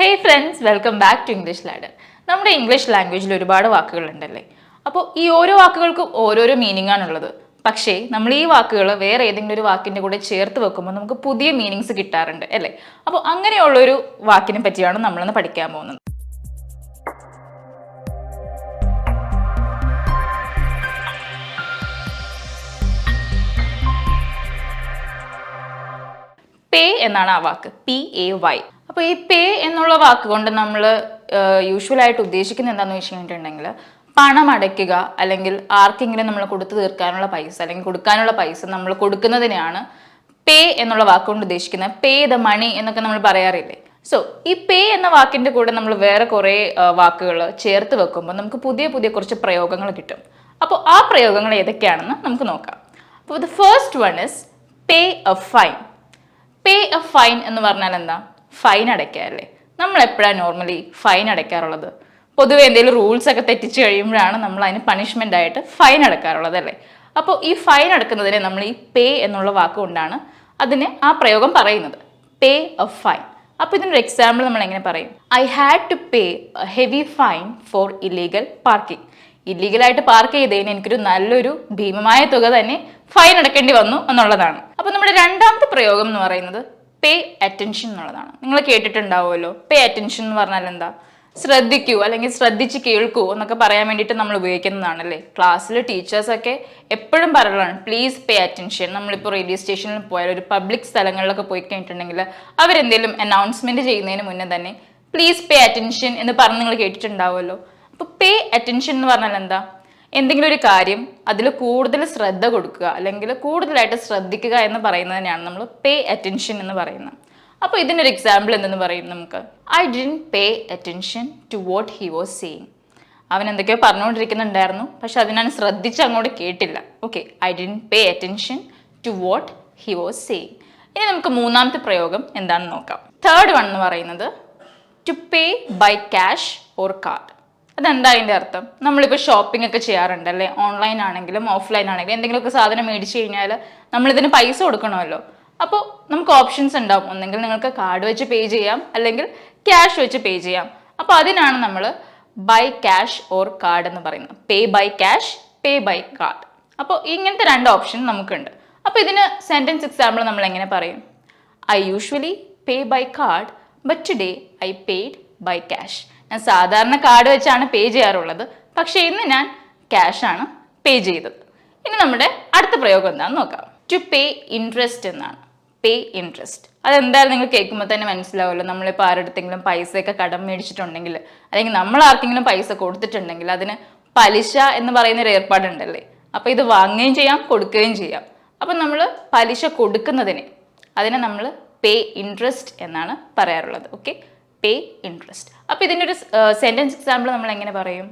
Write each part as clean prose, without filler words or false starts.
Hey friends, welcome back to English Ladder. നമ്മുടെ English ലാംഗ്വേജിൽ ഒരുപാട് വാക്കുകളുണ്ടല്ലേ. അപ്പോൾ ഈ ഓരോ വാക്കുകൾക്കും ഓരോരോ മീനിങ് ആണുള്ളത്. പക്ഷേ നമ്മൾ ഈ വാക്കുകൾ വേറെ ഏതെങ്കിലും ഒരു വാക്കിന്റെ കൂടെ ചേർത്ത് വെക്കുമ്പോൾ നമുക്ക് പുതിയ മീനിങ്സ് കിട്ടാറുണ്ട് അല്ലേ. അപ്പോൾ അങ്ങനെയുള്ള ഒരു വാക്കിനെ പറ്റിയാണ് നമ്മളിന്ന് പഠിക്കാൻ പോകുന്നത്. പേ എന്നാണ് ആ വാക്ക്, PAY. അപ്പോൾ ഈ പേ എന്നുള്ള വാക്ക് കൊണ്ട് നമ്മൾ യൂഷ്വലായിട്ട് ഉദ്ദേശിക്കുന്നത് എന്താണെന്ന് വെച്ചിട്ടുണ്ടെങ്കിൽ പണം അടയ്ക്കുക, അല്ലെങ്കിൽ ആർക്കെങ്കിലും നമ്മൾ കൊടുത്തു തീർക്കാനുള്ള പൈസ അല്ലെങ്കിൽ കൊടുക്കാനുള്ള പൈസ നമ്മൾ കൊടുക്കുന്നതിനെയാണ് പേ എന്നുള്ള വാക്കുകൊണ്ട് ഉദ്ദേശിക്കുന്നത്. പേ ദ മണി എന്നൊക്കെ നമ്മൾ പറയാറില്ലേ. സോ ഈ പേ എന്ന വാക്കിന്റെ കൂടെ നമ്മൾ വേറെ കുറേ വാക്കുകൾ ചേർത്ത് വെക്കുമ്പോൾ നമുക്ക് പുതിയ പുതിയ കുറച്ച് പ്രയോഗങ്ങൾ കിട്ടും. അപ്പോൾ ആ പ്രയോഗങ്ങൾ ഏതൊക്കെയാണെന്ന് നമുക്ക് നോക്കാം. അപ്പോൾ the first one is pay A fine. Pay A fine എന്ന് പറഞ്ഞാൽ എന്താ? ഫൈൻ അടയ്ക്കുക അല്ലേ. നമ്മൾ എപ്പോഴാണ് നോർമലി ഫൈൻ അടയ്ക്കാറുള്ളത്? പൊതുവെ എന്തെങ്കിലും റൂൾസ് ഒക്കെ തെറ്റിച്ച് കഴിയുമ്പോഴാണ് നമ്മൾ അതിന് പണിഷ്മെന്റ് ആയിട്ട് ഫൈൻ അടയ്ക്കാറുള്ളത് അല്ലേ. അപ്പോൾ ഈ ഫൈൻ അടക്കുന്നതിനെ നമ്മൾ ഈ പേ എന്നുള്ള വാക്കുകൊണ്ടാണ് അതിന് ആ പ്രയോഗം പറയുന്നത്, പേ എ ഫൈൻ. അപ്പോൾ ഇതിനൊരു എക്സാമ്പിൾ നമ്മൾ എങ്ങനെ പറയും? I had to pay a heavy fine for illegal parking. ഇല്ലീഗലായിട്ട് പാർക്ക് ചെയ്തതിന് എനിക്കൊരു നല്ലൊരു ഭീമമായ തുക തന്നെ ഫൈൻ അടക്കേണ്ടി വന്നു എന്നുള്ളതാണ്. അപ്പോൾ നമ്മുടെ രണ്ടാമത്തെ പ്രയോഗം എന്ന് പറയുന്നത് പേ അറ്റൻഷൻ എന്നുള്ളതാണ്. നിങ്ങൾ കേട്ടിട്ടുണ്ടാവുമല്ലോ. പേ അറ്റൻഷൻ എന്ന് പറഞ്ഞാൽ എന്താ? ശ്രദ്ധിക്കൂ അല്ലെങ്കിൽ ശ്രദ്ധിച്ച് കേൾക്കൂ എന്നൊക്കെ പറയാൻ വേണ്ടിയിട്ട് നമ്മൾ ഉപയോഗിക്കുന്നതാണല്ലേ. ക്ലാസ്സിൽ ടീച്ചേഴ്സൊക്കെ എപ്പോഴും പറയുന്നതാണ് പ്ലീസ് പേ അറ്റൻഷൻ. നമ്മളിപ്പോൾ റേഡിയോ സ്റ്റേഷനിൽ പോയാൽ ഒരു പബ്ലിക് സ്ഥലങ്ങളിലൊക്കെ പോയി കഴിഞ്ഞിട്ടുണ്ടെങ്കിൽ അവരെന്തെങ്കിലും അനൗൺസ്മെന്റ് ചെയ്യുന്നതിന് മുന്നേ തന്നെ പ്ലീസ് പേ അറ്റൻഷൻ എന്ന് പറഞ്ഞ് നിങ്ങൾ കേട്ടിട്ടുണ്ടാവുമല്ലോ. അപ്പോൾ പേ അറ്റൻഷൻ എന്ന് പറഞ്ഞാൽ എന്താ? എന്തെങ്കിലും ഒരു കാര്യം അതിൽ കൂടുതൽ ശ്രദ്ധ കൊടുക്കുക അല്ലെങ്കിൽ കൂടുതലായിട്ട് ശ്രദ്ധിക്കുക എന്ന് പറയുന്നതിനാണ് നമ്മൾ പേ അറ്റൻഷൻ എന്ന് പറയുന്നത്. അപ്പോൾ ഇതിനൊരു എക്സാമ്പിൾ എന്തെന്ന് പറയും നമുക്ക്? I didn't pay attention to what he was saying. അവൻ എന്തൊക്കെയോ പറഞ്ഞുകൊണ്ടിരിക്കുന്നുണ്ടായിരുന്നു, പക്ഷെ അത് ഞാൻ ശ്രദ്ധിച്ച് അങ്ങോട്ട് കേട്ടില്ല. Okay, I didn't pay attention to what he was saying. ഇനി നമുക്ക് മൂന്നാമത്തെ പ്രയോഗം എന്താണെന്ന് നോക്കാം. തേർഡ് വൺ എന്ന് പറയുന്നത് to pay by cash or card. അതെന്താ അതിൻ്റെ അർത്ഥം? നമ്മളിപ്പോൾ ഷോപ്പിംഗ് ഒക്കെ ചെയ്യാറുണ്ട് അല്ലേ. ഓൺലൈൻ ആണെങ്കിലും ഓഫ്ലൈൻ ആണെങ്കിലും എന്തെങ്കിലുമൊക്കെ സാധനം മേടിച്ച് കഴിഞ്ഞാൽ നമ്മളിതിന് പൈസ കൊടുക്കണമല്ലോ. അപ്പോൾ നമുക്ക് ഓപ്ഷൻസ് ഉണ്ടാവും. ഒന്നെങ്കിൽ നിങ്ങൾക്ക് കാർഡ് വെച്ച് പേ ചെയ്യാം, അല്ലെങ്കിൽ ക്യാഷ് വെച്ച് പേ ചെയ്യാം. അപ്പോൾ അതിനാണ് നമ്മൾ ബൈ ക്യാഷ് ഓർ കാർഡ് എന്ന് പറയുന്നത്. Pay by cash, pay by card. അപ്പോൾ ഇങ്ങനത്തെ രണ്ട് ഓപ്ഷൻ നമുക്കുണ്ട്. അപ്പോൾ ഇതിന് സെൻറ്റൻസ് എക്സാമ്പിൾ നമ്മൾ എങ്ങനെ പറയും? I usually pay by card but today I paid by cash. ഞാൻ സാധാരണ കാർഡ് വെച്ചാണ് പേ ചെയ്യാറുള്ളത്, പക്ഷേ ഇന്ന് ഞാൻ ക്യാഷാണ് പേ ചെയ്തത്. ഇനി നമ്മുടെ അടുത്ത പ്രയോഗം എന്താണെന്ന് നോക്കാം. ടു പേ ഇൻട്രസ്റ്റ് എന്നാണ്. പേ ഇൻട്രസ്റ്റ് അതെന്തായാലും നിങ്ങൾ കേൾക്കുമ്പോൾ തന്നെ മനസ്സിലാവുമല്ലോ. നമ്മളിപ്പോൾ ആരുടെങ്കിലും പൈസയൊക്കെ കടം മേടിച്ചിട്ടുണ്ടെങ്കിൽ അല്ലെങ്കിൽ നമ്മൾ ആർക്കെങ്കിലും പൈസ കൊടുത്തിട്ടുണ്ടെങ്കിൽ അതിന് പലിശ എന്ന് പറയുന്ന ഒരു ഏർപ്പാടുണ്ടല്ലേ. അപ്പോൾ ഇത് വാങ്ങുകയും ചെയ്യാം, കൊടുക്കുകയും ചെയ്യാം. അപ്പം നമ്മൾ പലിശ കൊടുക്കുന്നതിന് അതിനെ നമ്മൾ പേ ഇൻട്രസ്റ്റ് എന്നാണ് പറയാറുള്ളത്. ഓക്കെ, പേ ഇൻട്രസ്റ്റ്. അപ്പോൾ ഇതിൻ്റെ ഒരു സെൻറ്റൻസ് എക്സാമ്പിൾ നമ്മൾ എങ്ങനെ പറയും?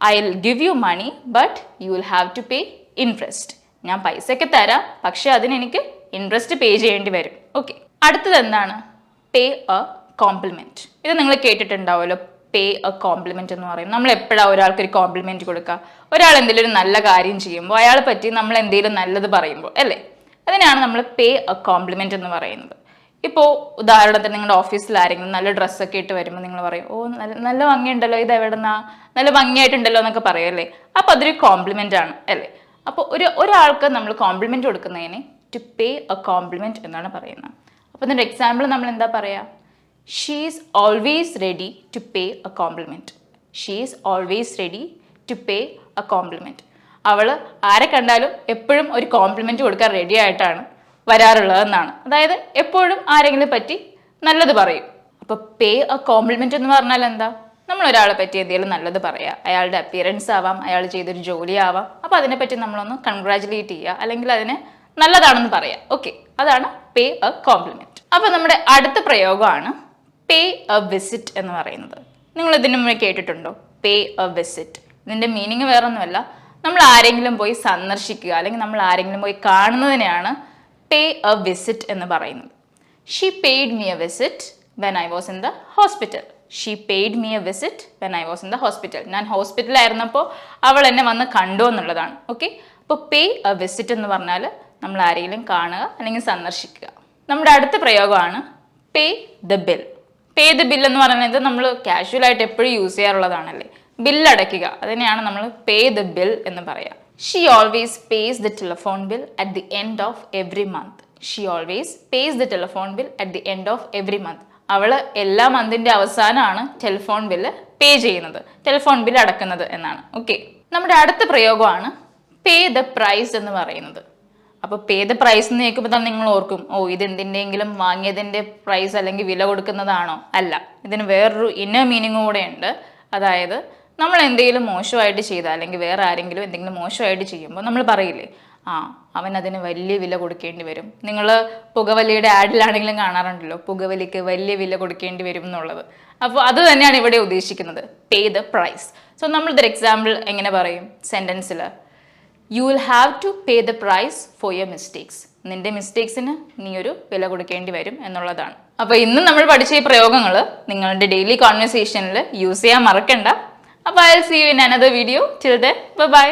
I will give you money but you will have to pay interest. ഞാൻ പൈസയൊക്കെ തരാം, പക്ഷെ അതിനെനിക്ക് ഇൻട്രസ്റ്റ് പേ ചെയ്യേണ്ടി വരും. ഓക്കെ, അടുത്തത് എന്താണ്? പേ എ കോംപ്ലിമെൻറ്റ്. ഇത് നിങ്ങൾ കേട്ടിട്ടുണ്ടാവുമല്ലോ. പേ എ കോംപ്ലിമെൻറ്റ് എന്ന് പറയും. നമ്മൾ എപ്പോഴാണ് ഒരാൾക്കൊരു കോംപ്ലിമെൻറ്റ് കൊടുക്കുക? ഒരാൾ എന്തെങ്കിലും ഒരു നല്ല കാര്യം ചെയ്യുമ്പോൾ അയാളെ പറ്റി നമ്മൾ എന്തെങ്കിലും നല്ലത് പറയുമ്പോൾ അല്ലേ, അതിനാണ് നമ്മൾ പേ എ കോംപ്ലിമെൻറ്റ് എന്ന് പറയുന്നത്. ഇപ്പോൾ ഉദാഹരണത്തിന് നിങ്ങളുടെ ഓഫീസിൽ ആരെങ്കിലും നല്ല ഡ്രസ്സൊക്കെ ഇട്ട് വരുമ്പോൾ നിങ്ങൾ പറയും, ഓ നല്ല ഭംഗിയുണ്ടല്ലോ, ഇത് എവിടെന്നാ, നല്ല ഭംഗിയായിട്ടുണ്ടല്ലോ എന്നൊക്കെ പറയല്ലേ. അപ്പോൾ അതൊരു കോംപ്ലിമെൻ്റ് ആണ് അല്ലേ. അപ്പോൾ ഒരാൾക്ക് നമ്മൾ കോംപ്ലിമെൻറ്റ് കൊടുക്കുന്നതിന് ടു പേ എ കോംപ്ലിമെൻറ്റ് എന്നാണ് പറയുന്നത്. അപ്പോൾ ഇതിൻ്റെ എക്സാമ്പിൾ നമ്മൾ എന്താ പറയുക? She is always ready to pay a compliment. She is always ready to pay a compliment. അവൾ ആരെ കണ്ടാലും എപ്പോഴും ഒരു കോംപ്ലിമെൻറ്റ് കൊടുക്കാൻ റെഡി ആയിട്ടാണ് വരാറുള്ളതെന്നാണ്. അതായത് എപ്പോഴും ആരെങ്കിലും പറ്റി നല്ലത് പറയും. അപ്പോൾ പേ എ കോംപ്ലിമെൻറ്റ് എന്ന് പറഞ്ഞാൽ എന്താ? നമ്മൾ ഒരാളെ പറ്റി എന്തെങ്കിലും നല്ലത് പറയുക. അയാളുടെ അപ്പിയറൻസ് ആവാം, അയാൾ ചെയ്തൊരു ജോലി ആവാം. അപ്പോൾ അതിനെപ്പറ്റി നമ്മളൊന്ന് കൺഗ്രാജുലേറ്റ് ചെയ്യുക, അല്ലെങ്കിൽ അതിന് നല്ലതാണെന്ന് പറയാം. ഓക്കെ, അതാണ് പേ എ കോംപ്ലിമെൻറ്റ്. അപ്പോൾ നമ്മുടെ അടുത്ത പ്രയോഗമാണ് പേ എ വിസിറ്റ് എന്ന് പറയുന്നത്. നിങ്ങൾ ഇതിന് മുന്നേ കേട്ടിട്ടുണ്ടോ? പേ എ വിസിറ്റ്. ഇതിൻ്റെ മീനിങ് വേറൊന്നുമല്ല, നമ്മൾ ആരെങ്കിലും പോയി സന്ദർശിക്കുക അല്ലെങ്കിൽ നമ്മൾ ആരെങ്കിലും പോയി കാണുന്നതിനെയാണ് പേ എ വിസിറ്റ് എന്ന് പറയുന്നത്. She paid me A visit when I was in the hospital. She paid me A visit when I was in the hospital. ഞാൻ ഹോസ്പിറ്റലായിരുന്നപ്പോൾ അവൾ എന്നെ വന്ന് കണ്ടു എന്നുള്ളതാണ്. ഓക്കെ, അപ്പോൾ പേ എ വിസിറ്റ് എന്ന് പറഞ്ഞാൽ നമ്മൾ ആരെങ്കിലും കാണുക അല്ലെങ്കിൽ സന്ദർശിക്കുക. നമ്മുടെ അടുത്ത പ്രയോഗമാണ് pay the bill. Pay the bill എന്ന് പറയുന്നത് നമ്മൾ കാഷ്വൽ ആയിട്ട് എപ്പോഴും യൂസ് ചെയ്യാറുള്ളതാണല്ലേ. ബില്ല് അടയ്ക്കുക, അതിനെയാണ് നമ്മൾ പേ ദ ബിൽ എന്ന് പറയാം. She always pace the telephone bill at the end of every month. She always pace the telephone bill at the end of every month. അവള് എല്ലാ മന്തിന്റെ അവസാനമാണ് ടെലിഫോൺ ബില്ല് പേ ചെയ്യുന്നത്, ടെലിഫോൺ ബിൽ അടക്കുന്നത് എന്നാണ്. Okay, നമ്മുടെ അടുത്ത പ്രയോഗമാണ് പേ ദ പ്രൈസ് എന്ന് പറയുന്നത്. അപ്പോൾ പേ ദ പ്രൈസ് എന്ന് കേൾക്കുമ്പോൾ തന്നെ നിങ്ങൾ ഓർക്കും, ഓ ഇത് എന്തിൻ്റെയെങ്കിലും വാങ്ങിയതിൻ്റെ പ്രൈസ് അല്ലെങ്കിൽ വില കൊടുക്കുന്നതാണോ? അല്ല, ഇതിന് വേറൊരു ഇന്നർ മീനിങ് കൂടെ ഉണ്ട്. അതായത് നമ്മൾ എന്തെങ്കിലും മോശമായിട്ട് ചെയ്താൽ അല്ലെങ്കിൽ വേറെ ആരെങ്കിലും എന്തെങ്കിലും മോശമായിട്ട് ചെയ്യുമ്പോൾ നമ്മൾ പറയില്ലേ, ആ അവൻ അതിന് വലിയ വില കൊടുക്കേണ്ടി വരും. നിങ്ങൾ പുകവലിയുടെ ആഡിലാണെങ്കിലും കാണാറുണ്ടല്ലോ, പുകവലിക്ക് വലിയ വില കൊടുക്കേണ്ടി വരും എന്നുള്ളത്. അപ്പോൾ അത് തന്നെയാണ് ഇവിടെ ഉദ്ദേശിക്കുന്നത്, പേ ദ പ്രൈസ്. സോ നമ്മളിതൊരു എക്സാമ്പിൾ എങ്ങനെ പറയും സെൻറ്റൻസിൽ? You will have to pay the price for your mistakes. നിന്റെ മിസ്റ്റേക്സിന് നീ ഒരു വില കൊടുക്കേണ്ടി വരും എന്നുള്ളതാണ്. അപ്പോൾ ഇന്ന് നമ്മൾ പഠിച്ച ഈ പ്രയോഗങ്ങൾ നിങ്ങളുടെ ഡെയിലി കോൺവെർസേഷനിൽ യൂസ് ചെയ്യാൻ മറക്കണ്ട. അപ്പോൾ I will see you in another video. Till then bye by.